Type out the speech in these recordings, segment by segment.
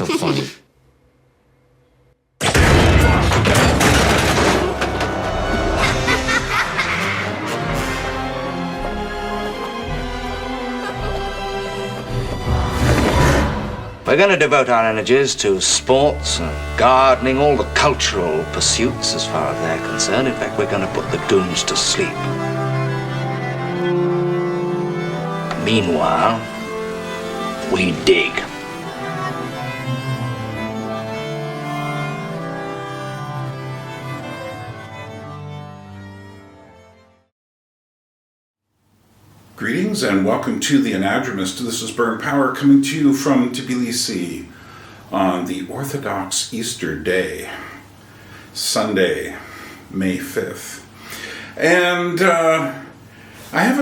ain't so funny. We're going to devote our energies to sports and gardening, all the cultural pursuits as far as they're concerned. In fact, we're going to put the goons to sleep. Meanwhile, we dig. Greetings and welcome to the Anadromous. This is Byrne Power coming to you from Tbilisi on the Orthodox Easter Day, Sunday, May 5th. And I've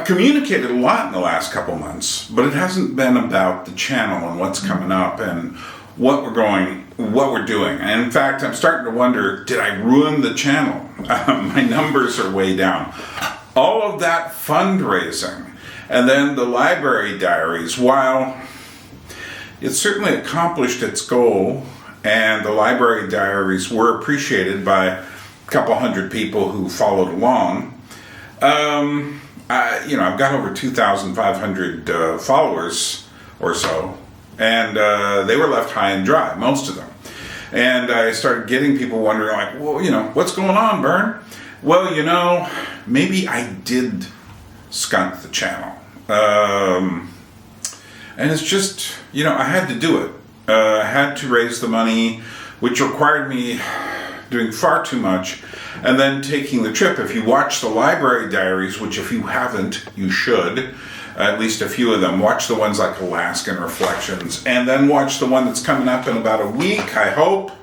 communicated a lot in the last couple months, but it hasn't been about the channel and what's coming up and what we're doing. And in fact, I'm starting to wonder, did I ruin the channel? My numbers are way down. All of that fundraising and then the library diaries, while it certainly accomplished its goal and the library diaries were appreciated by a couple hundred people who followed along, I've got over 2,500 followers or so, and they were left high and dry, most of them. And I started getting people wondering, like, well, what's going on, Byrne? Well, maybe I did skunk the channel. And it's just, I had to do it. I had to raise the money, which required me doing far too much, and then taking the trip. If you watch the library diaries, which if you haven't, you should, at least a few of them, watch the ones like Alaskan Reflections, and then watch the one that's coming up in about a week, I hope.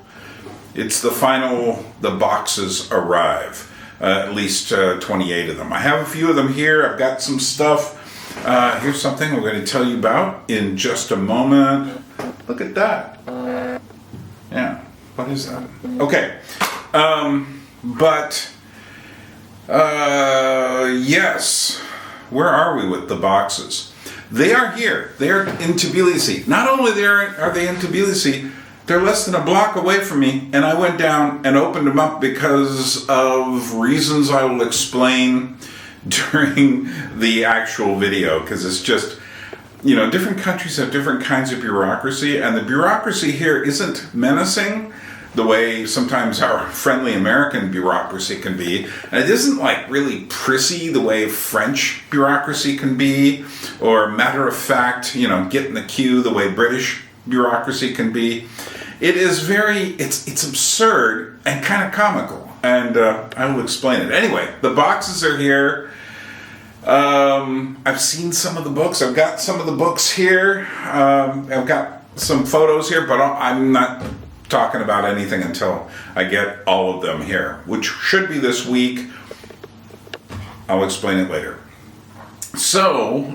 It's the boxes arrive. At least 28 of them. I have a few of them here. I've got some stuff. Here's something I'm going to tell you about in just a moment. Look at that. Yeah, what is that? Okay. Yes. Where are we with the boxes? They are here. They are in Tbilisi. Not only are they in Tbilisi, they're less than a block away from me, and I went down and opened them up because of reasons I will explain during the actual video, because it's just, different countries have different kinds of bureaucracy, and the bureaucracy here isn't menacing the way sometimes our friendly American bureaucracy can be, and it isn't like really prissy the way French bureaucracy can be, or matter of fact, get in the queue the way British bureaucracy can be. It is it's absurd and kind of comical, and I will explain it. Anyway, the boxes are here. I've seen some of the books. I've got some of the books here. I've got some photos here, but I'm not talking about anything until I get all of them here, which should be this week. I'll explain it later. So,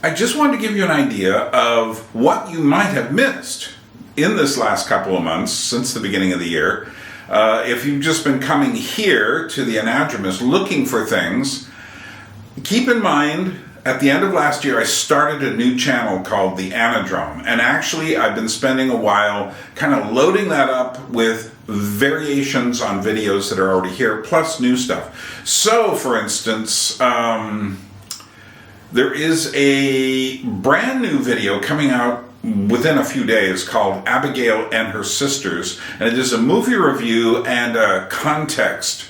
I just wanted to give you an idea of what you might have missed in this last couple of months since the beginning of the year. If you've just been coming here to the Anadromous looking for things, keep in mind, at the end of last year, I started a new channel called the Anadrome. And actually, I've been spending a while kind of loading that up with variations on videos that are already here, plus new stuff. So, for instance, there is a brand new video coming out within a few days called Abigail and Her Sisters, and it is a movie review and a context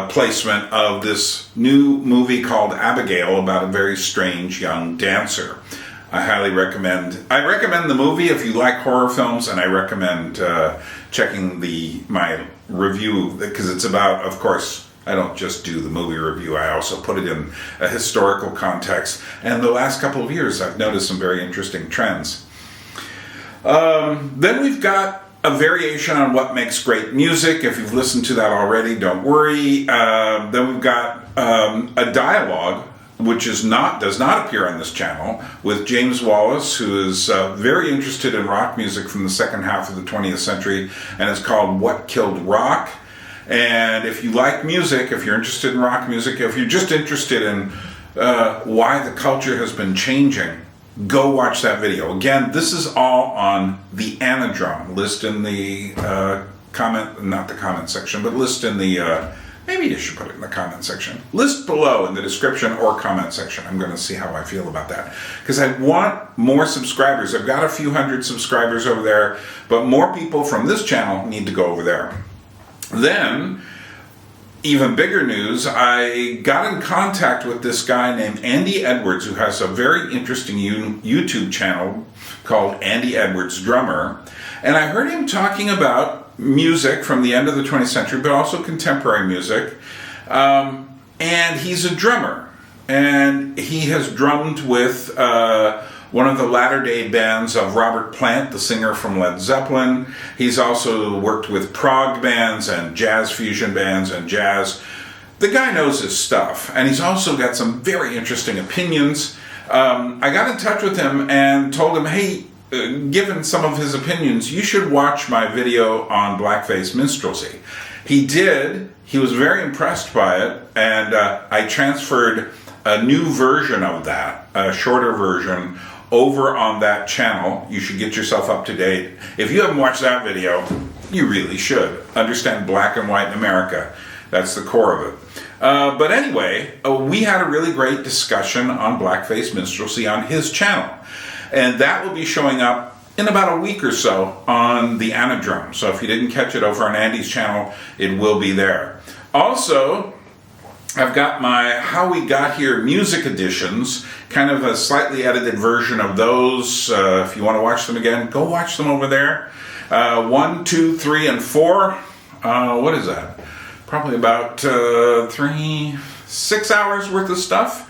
placement of this new movie called Abigail about a very strange young dancer. I highly recommend. I recommend the movie if you like horror films, and I recommend checking my review, because it's about, of course, I don't just do the movie review, I also put it in a historical context. And the last couple of years, I've noticed some very interesting trends. Then we've got a variation on what makes great music. If you've listened to that already, don't worry. Then we've got a dialogue, which does not appear on this channel, with James Wallace, who is very interested in rock music from the second half of the 20th century, and it's called What Killed Rock? And if you like music, if you're interested in rock music, if you're just interested in why the culture has been changing, go watch that video. Again, this is all on the Anadrome. List in the not the comment section, but list in the, maybe you should put it in the comment section. List below in the description or comment section. I'm going to see how I feel about that. Because I want more subscribers. I've got a few hundred subscribers over there, but more people from this channel need to go over there. Then, even bigger news, I got in contact with this guy named Andy Edwards, who has a very interesting YouTube channel called Andy Edwards Drummer. And I heard him talking about music from the end of the 20th century, but also contemporary music. And he's a drummer. And he has drummed with one of the latter-day bands of Robert Plant, the singer from Led Zeppelin. He's also worked with prog bands and jazz fusion bands and jazz. The guy knows his stuff, and he's also got some very interesting opinions. I got in touch with him and told him, hey, given some of his opinions, you should watch my video on blackface minstrelsy. He did. He was very impressed by it, and I transferred a new version of that, a shorter version, over on that channel. You should get yourself up to date. If you haven't watched that video, you really should. Understand black and white in America. That's the core of it. But anyway, we had a really great discussion on blackface minstrelsy on his channel. And that will be showing up in about a week or so on the Anadrome. So if you didn't catch it over on Andy's channel, it will be there. Also, I've got my How We Got Here music editions, kind of a slightly edited version of those. If you want to watch them again, go watch them over there. 1, 2, 3, and 4. What is that? Probably about 6 hours worth of stuff.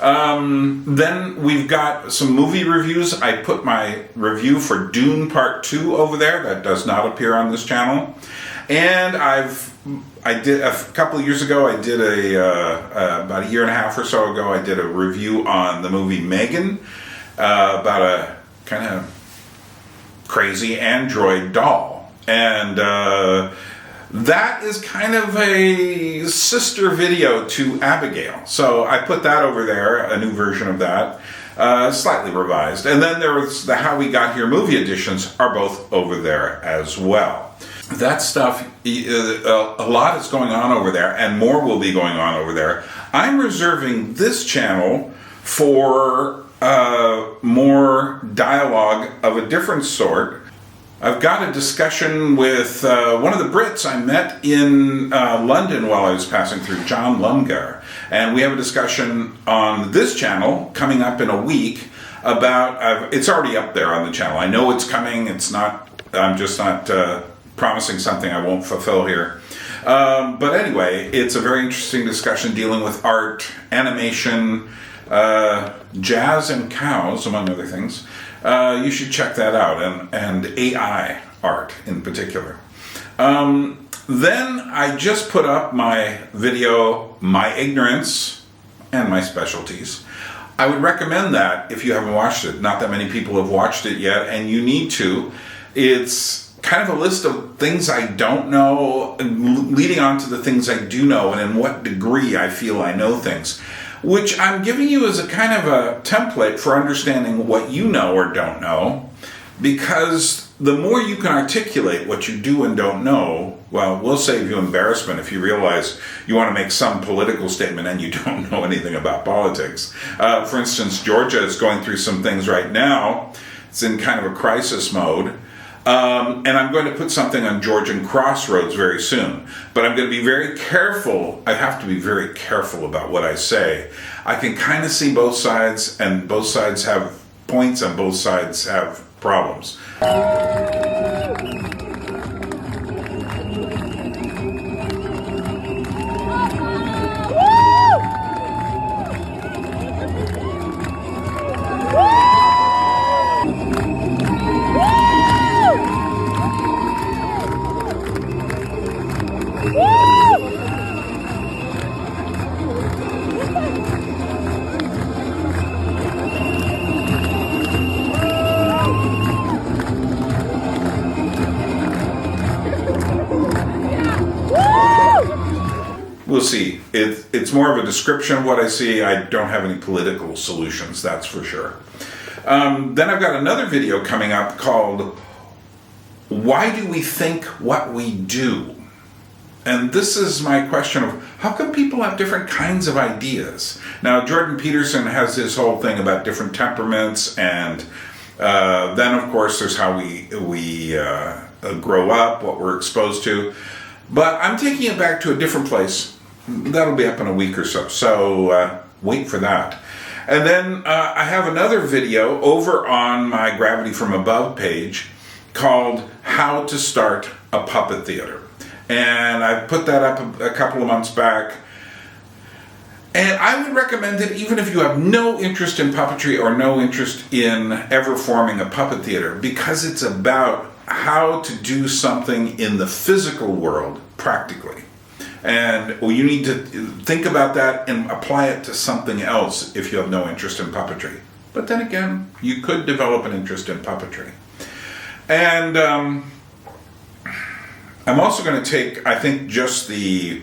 Then we've got some movie reviews. I put my review for Dune Part 2 over there. That does not appear on this channel. And I did a couple of years ago, I did about a year and a half or so ago, I did a review on the movie Megan, about a kind of crazy android doll. And that is kind of a sister video to Abigail. So I put that over there, a new version of that, slightly revised. And then there was the How We Got Here movie editions are both over there as well. That stuff, a lot is going on over there, and more will be going on over there. I'm reserving this channel for more dialogue of a different sort. I've got a discussion with one of the Brits I met in London while I was passing through, John Lumgar. And we have a discussion on this channel coming up in a week about, it's already up there on the channel. I know it's coming, I'm just not promising something I won't fulfill here. But anyway, it's a very interesting discussion dealing with art, animation, jazz and cows, among other things. You should check that out, and AI art in particular. Then I just put up my video, My Ignorance and My Specialties. I would recommend that if you haven't watched it. Not that many people have watched it yet, and you need to. It's kind of a list of things I don't know, leading on to the things I do know, and in what degree I feel I know things, which I'm giving you as a kind of a template for understanding what you know or don't know, because the more you can articulate what you do and don't know, well, we'll save you embarrassment if you realize you want to make some political statement and you don't know anything about politics. For instance, Georgia is going through some things right now. It's in kind of a crisis mode. And I'm going to put something on Georgian crossroads very soon. But I'm going to be very careful. I have to be very careful about what I say. I can kind of see both sides, and both sides have points and both sides have problems. see. It's more of a description of what I see. I don't have any political solutions, that's for sure. Then I've got another video coming up called Why Do We Think What We Do? And this is my question of how come people have different kinds of ideas? Now, Jordan Peterson has this whole thing about different temperaments, and then of course there's how we grow up, what we're exposed to. But I'm taking it back to a different place. That'll be up in a week or so, so wait for that. And then I have another video over on my Gravity from Above page called How to Start a Puppet Theater. And I put that up a couple of months back. And I would recommend it even if you have no interest in puppetry or no interest in ever forming a puppet theater, because it's about how to do something in the physical world practically. And you need to think about that and apply it to something else if you have no interest in puppetry. But then again, you could develop an interest in puppetry. And I'm also going to take, I think, just the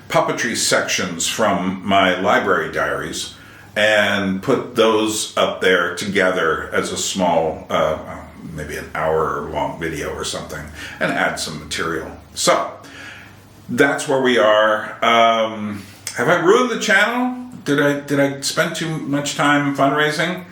puppetry sections from my library diaries and put those up there together as a small, maybe an hour-long video or something, and add some material. So, that's where we are. Have I ruined the channel? Did I spend too much time fundraising?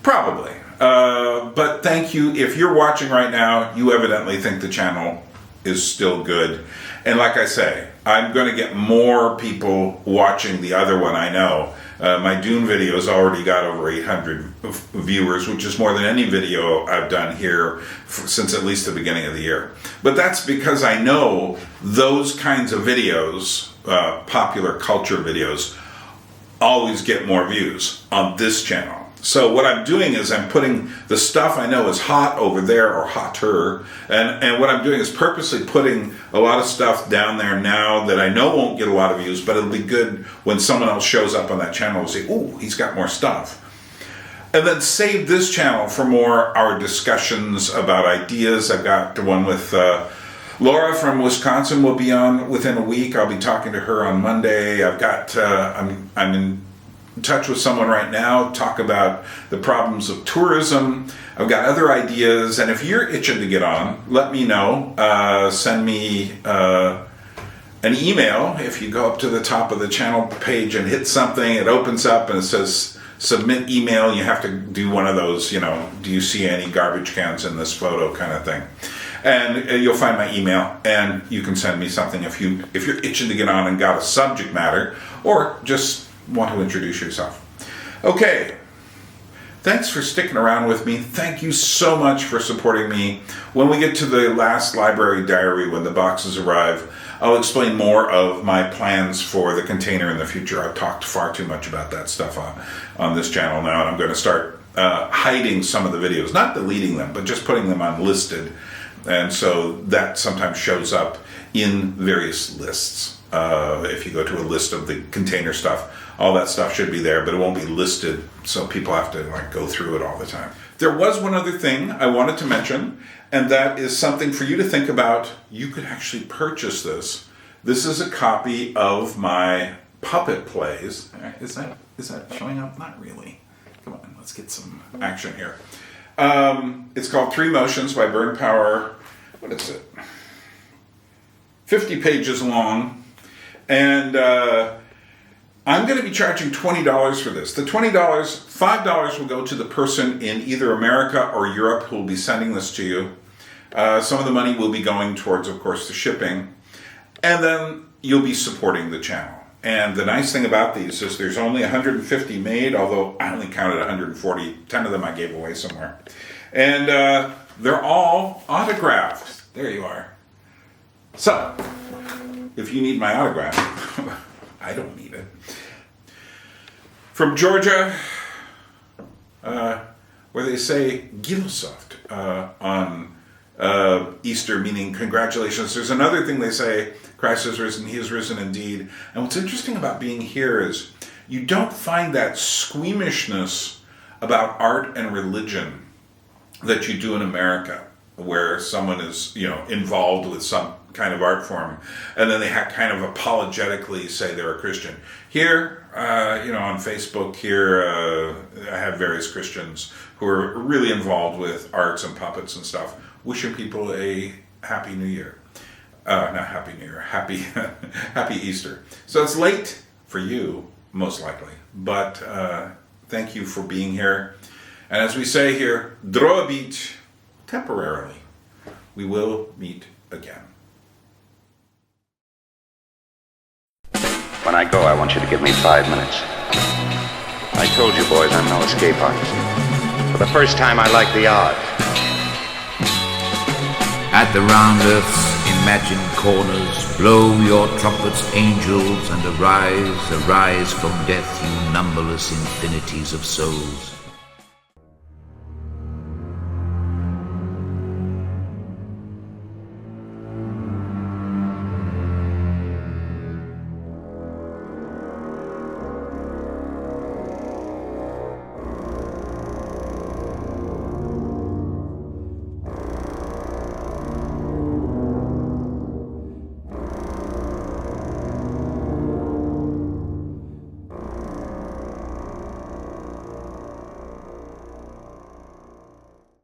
Probably. But thank you. If you're watching right now, you evidently think the channel is still good. And like I say, I'm going to get more people watching the other one, I know. My Dune video has already got over 800 viewers, which is more than any video I've done here since at least the beginning of the year. But that's because I know those kinds of videos, popular culture videos, always get more views on this channel. So what I'm doing is I'm putting the stuff I know is hot over there, or hotter, and what I'm doing is purposely putting a lot of stuff down there now that I know won't get a lot of views, but it'll be good when someone else shows up on that channel and say, ooh, he's got more stuff. And then save this channel for more our discussions about ideas. I've got the one with Laura from Wisconsin will be on within a week. I'll be talking to her on Monday. I've got, I'm in touch with someone right now, talk about the problems of tourism. I've got other ideas, and if you're itching to get on, let me know. Send me an email. If you go up to the top of the channel page and hit something, it opens up and it says submit email. You have to do one of those, you know, do you see any garbage cans in this photo kind of thing. And you'll find my email, and you can send me something if you're itching to get on and got a subject matter, or just want to introduce yourself. Okay, thanks for sticking around with me. Thank you so much for supporting me. When we get to the last library diary, when the boxes arrive, I'll explain more of my plans for the container in the future. I've talked far too much about that stuff on this channel now, and I'm going to start hiding some of the videos, not deleting them, but just putting them unlisted. And so that sometimes shows up in various lists. If you go to a list of the container stuff, all that stuff should be there, but it won't be listed, so people have to go through it all the time. There was one other thing I wanted to mention, and that is something for you to think about. You could actually purchase this. This is a copy of my puppet plays. Is that showing up? Not really. Come on, let's get some action here. It's called Three Motions by Byrne Power. What is it? 50 pages long. And I'm going to be charging $20 for this. The $20, $5 will go to the person in either America or Europe who will be sending this to you. Some of the money will be going towards, of course, the shipping. And then you'll be supporting the channel. And the nice thing about these is there's only 150 made, although I only counted 140. 10 of them I gave away somewhere. And they're all autographed. There you are. So, if you need my autograph, I don't need it. From Georgia, where they say Gilosoft on Easter, meaning congratulations. There's another thing they say, Christ has risen, he is risen indeed. And what's interesting about being here is you don't find that squeamishness about art and religion that you do in America, where someone is, involved with some kind of art form, and then they kind of apologetically say they're a Christian. Here, on Facebook here, I have various Christians who are really involved with arts and puppets and stuff, wishing people a Happy New Year. Not Happy New Year, Happy Easter. So it's late for you, most likely, but thank you for being here. And as we say here, drobit temporarily. We will meet again. When I go, I want you to give me 5 minutes. I told you boys I'm no escape artist. For the first time, I like the odds. At the round earth's imagined corners, blow your trumpets, angels, and arise, arise from death, you numberless infinities of souls.